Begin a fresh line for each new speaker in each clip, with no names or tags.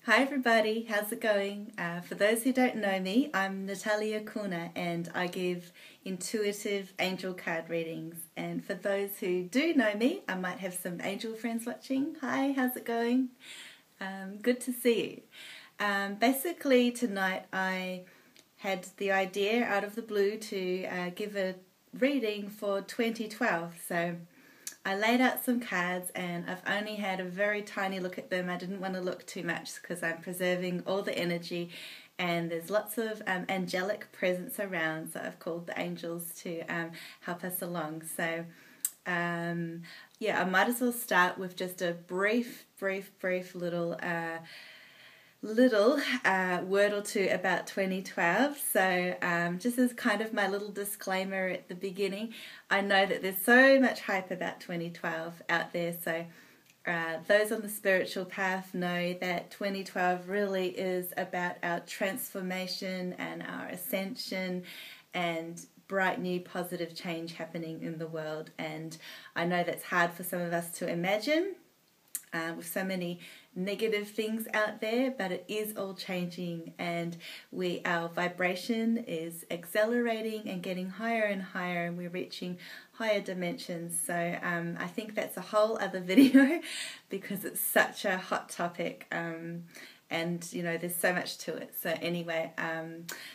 Hi everybody, how's it going? For those who don't know me, I'm Natalia Kuna and I give intuitive angel card readings. And for those who do know me, I might have some angel friends watching. Hi, how's it going? Good to see you. Basically tonight I had the idea out of the blue to give a reading for 2012. So I laid out some cards and I've only had a very tiny look at them. I didn't want to look too much because I'm preserving all the energy and there's lots of angelic presence around, so I've called the angels to help us along. So yeah, I might as well start with just a brief little word or two about 2012. So just as kind of my little disclaimer at the beginning, I know that there's so much hype about 2012 out there, so those on the spiritual path know that 2012 really is about our transformation and our ascension and bright new positive change happening in the world. And I know that's hard for some of us to imagine with so many negative things out there, but it is all changing and our vibration is accelerating and getting higher and higher, and we're reaching higher dimensions. So I think that's a whole other video because it's such a hot topic, and you know there's so much to it. So anyway,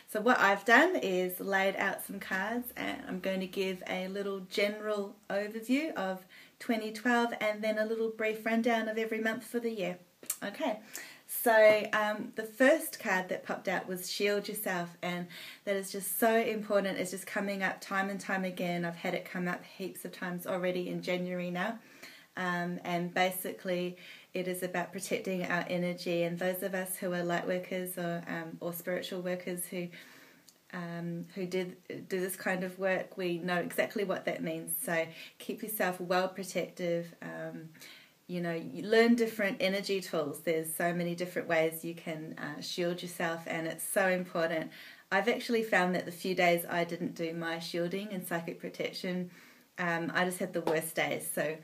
so what I've done is laid out some cards and I'm going to give a little general overview of 2012 and then a little brief rundown of every month for the year. Okay, so the first card that popped out was Shield Yourself, and that is just so important. It's just coming up time and time again. I've had it come up heaps of times already in January now, and basically it is about protecting our energy. And those of us who are light workers or spiritual workers who do this kind of work, we know exactly what that means. So keep yourself well protective. You know, you learn different energy tools. There's so many different ways you can shield yourself, and it's so important. I've actually found that the few days I didn't do my shielding and psychic protection, I just had the worst days. So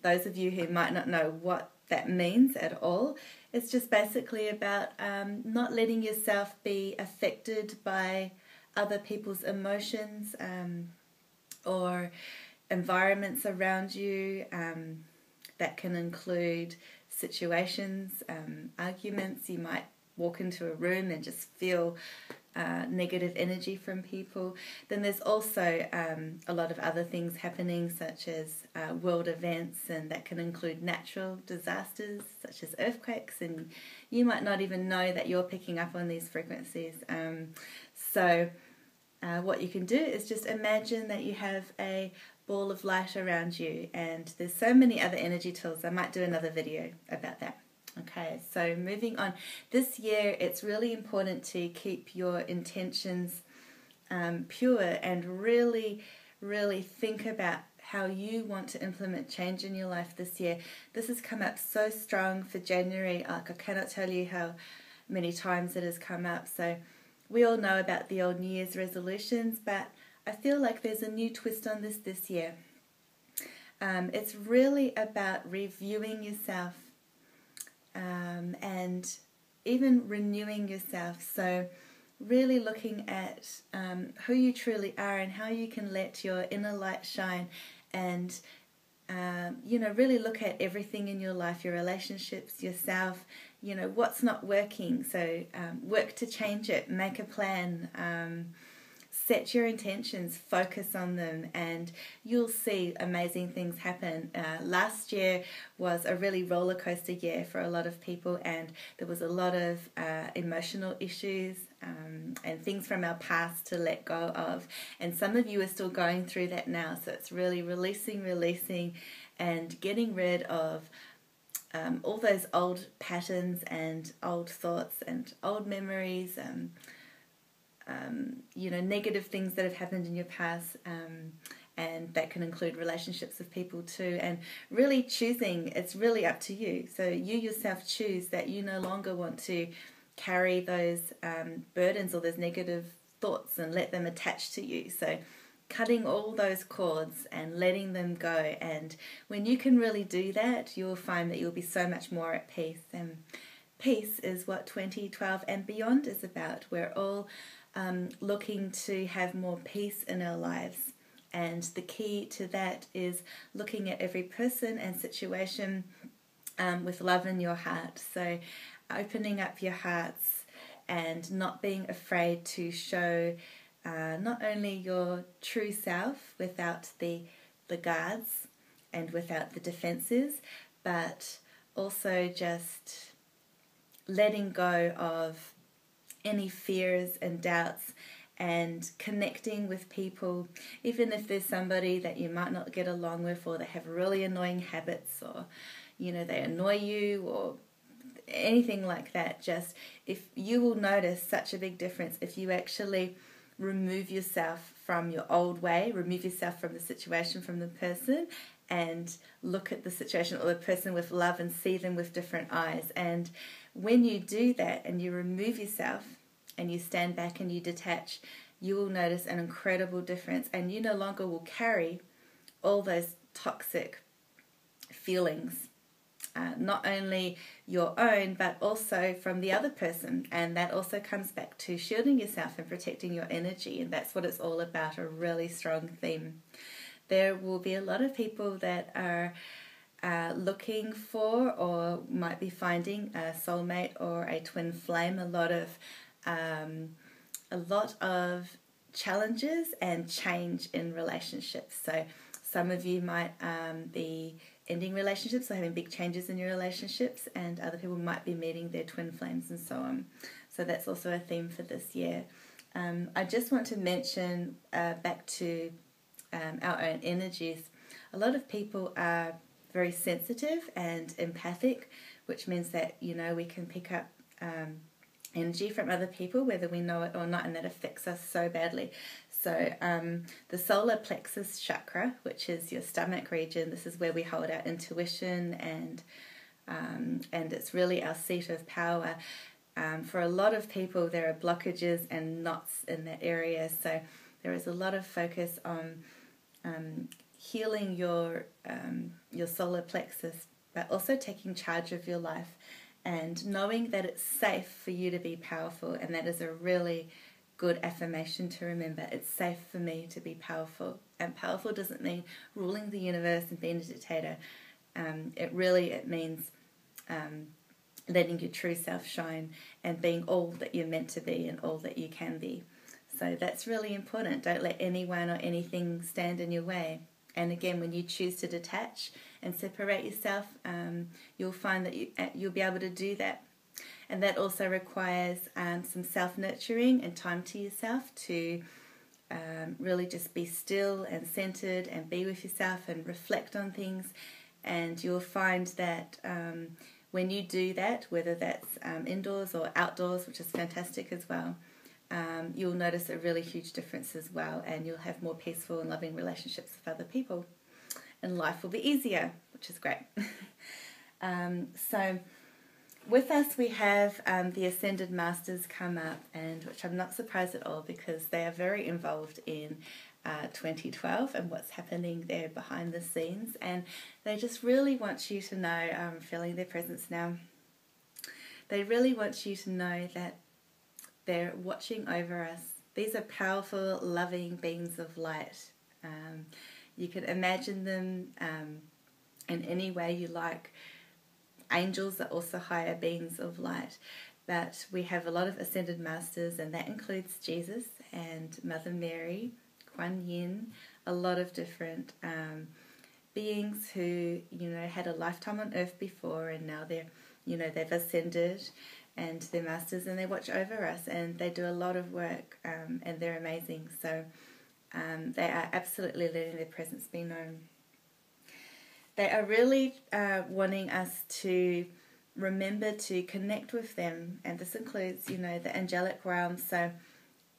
those of you who might not know what that means at all, it's just basically about not letting yourself be affected by other people's emotions or environments around you. That can include situations, arguments. You might walk into a room and just feel negative energy from people. Then there's also a lot of other things happening, such as world events, and that can include natural disasters such as earthquakes, and you might not even know that you're picking up on these frequencies. So what you can do is just imagine that you have a ball of light around you, and there's so many other energy tools. I might do another video about that. Okay, so moving on. This year it's really important to keep your intentions pure and really think about how you want to implement change in your life this year. This has come up so strong for January. Like, I cannot tell you how many times it has come up. So we all know about the old New Year's resolutions, but I feel like there's a new twist on this year. It's really about reviewing yourself and even renewing yourself. So really looking at who you truly are and how you can let your inner light shine, and you know, really look at everything in your life, your relationships, yourself, you know, what's not working. So work to change it, make a plan, set your intentions, focus on them, and you'll see amazing things happen. Last year was a really roller coaster year for a lot of people, and there was a lot of emotional issues and things from our past to let go of. And some of you are still going through that now, so it's really releasing and getting rid of all those old patterns and old thoughts and old memories, you know, negative things that have happened in your past, and that can include relationships with people too, and really choosing, it's really up to you. So you yourself choose that you no longer want to carry those burdens or those negative thoughts and let them attach to you. So cutting all those cords and letting them go, and when you can really do that, you'll find that you'll be so much more at peace. And peace is what 2012 and beyond is about. We're all looking to have more peace in our lives. And the key to that is looking at every person and situation with love in your heart. So opening up your hearts and not being afraid to show not only your true self without the guards and without the defenses, but also just letting go of any fears and doubts and connecting with people, even if there's somebody that you might not get along with, or they have really annoying habits, or they annoy you, or anything like that. Just, if you will notice such a big difference if you actually remove yourself from your old way, remove yourself from the situation, from the person, and look at the situation or the person with love and see them with different eyes. And when you do that and you remove yourself and you stand back and you detach, you will notice an incredible difference, and you no longer will carry all those toxic feelings, not only your own but also from the other person. And that also comes back to shielding yourself and protecting your energy, and that's what it's all about, a really strong theme. There will be a lot of people that are looking for or might be finding a soulmate or a twin flame. A lot of challenges and change in relationships. So some of you might be ending relationships or having big changes in your relationships, and other people might be meeting their twin flames and so on. So that's also a theme for this year. I just want to mention back to our own energies. A lot of people are very sensitive and empathic, which means that we can pick up energy from other people, whether we know it or not, and that affects us so badly. So the solar plexus chakra, which is your stomach region, this is where we hold our intuition, and it's really our seat of power. For a lot of people, there are blockages and knots in that area, so there is a lot of focus on healing your solar plexus, but also taking charge of your life and knowing that it's safe for you to be powerful. And that is a really good affirmation to remember. It's safe for me to be powerful. And powerful doesn't mean ruling the universe and being a dictator. It means letting your true self shine and being all that you're meant to be and all that you can be. So that's really important. Don't let anyone or anything stand in your way. And again, when you choose to detach and separate yourself, you'll find that you'll be able to do that. And that also requires some self-nurturing and time to yourself to really just be still and centered and be with yourself and reflect on things. And you'll find that when you do that, whether that's indoors or outdoors, which is fantastic as well, you'll notice a really huge difference as well, and you'll have more peaceful and loving relationships with other people, and life will be easier, which is great. So with us we have the Ascended Masters come up, and which I'm not surprised at all, because they are very involved in 2012 and what's happening there behind the scenes, and they just really want you to know, I'm feeling their presence now, they really want you to know that they're watching over us. These are powerful, loving beings of light. You can imagine them in any way you like. Angels are also higher beings of light. But we have a lot of Ascended Masters, and that includes Jesus and Mother Mary, Kuan Yin, a lot of different beings who, had a lifetime on earth before, and now they've ascended, and they're masters, and they watch over us, and they do a lot of work, and they're amazing. So they are absolutely letting their presence be known. They are really wanting us to remember to connect with them, and this includes, the angelic realm. So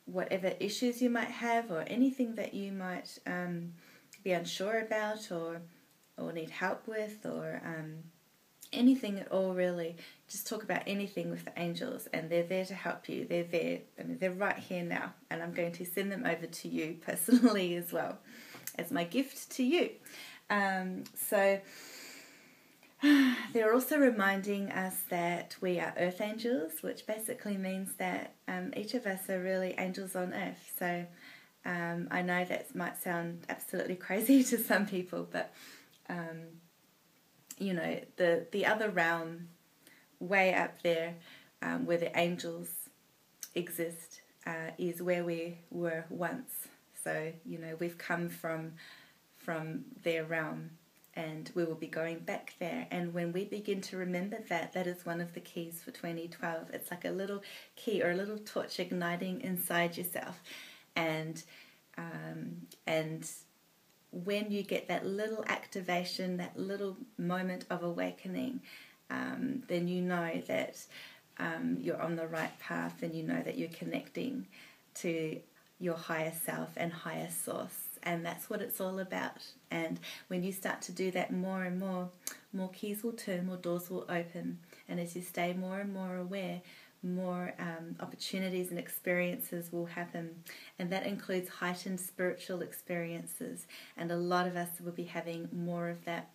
whatever issues you might have, or anything that you might be unsure about, or need help with, or anything at all, really, just talk about anything with the angels, and they're there to help you. They're there. They're right here now, and I'm going to send them over to you personally as well as my gift to you. So They're also reminding us that we are earth angels, which basically means that each of us are really angels on earth. So I know that might sound absolutely crazy to some people, but you know, the other realm way up there, where the angels exist, is where we were once. So, you know, we've come from their realm, and we will be going back there. And when we begin to remember that, that is one of the keys for 2012. It's like a little key or a little torch igniting inside yourself. And when you get that little activation, that little moment of awakening, then you know that you're on the right path, and you know that you're connecting to your higher self and higher source. And that's what it's all about. And when you start to do that more and more, more keys will turn, more doors will open. And as you stay more and more aware, more opportunities and experiences will happen. And that includes heightened spiritual experiences. And a lot of us will be having more of that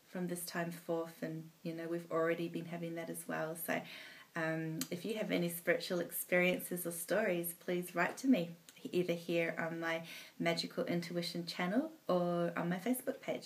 from this time forth. And, you know, we've already been having that as well. So if you have any spiritual experiences or stories, please write to me, either here on my Magical Intuition channel or on my Facebook page.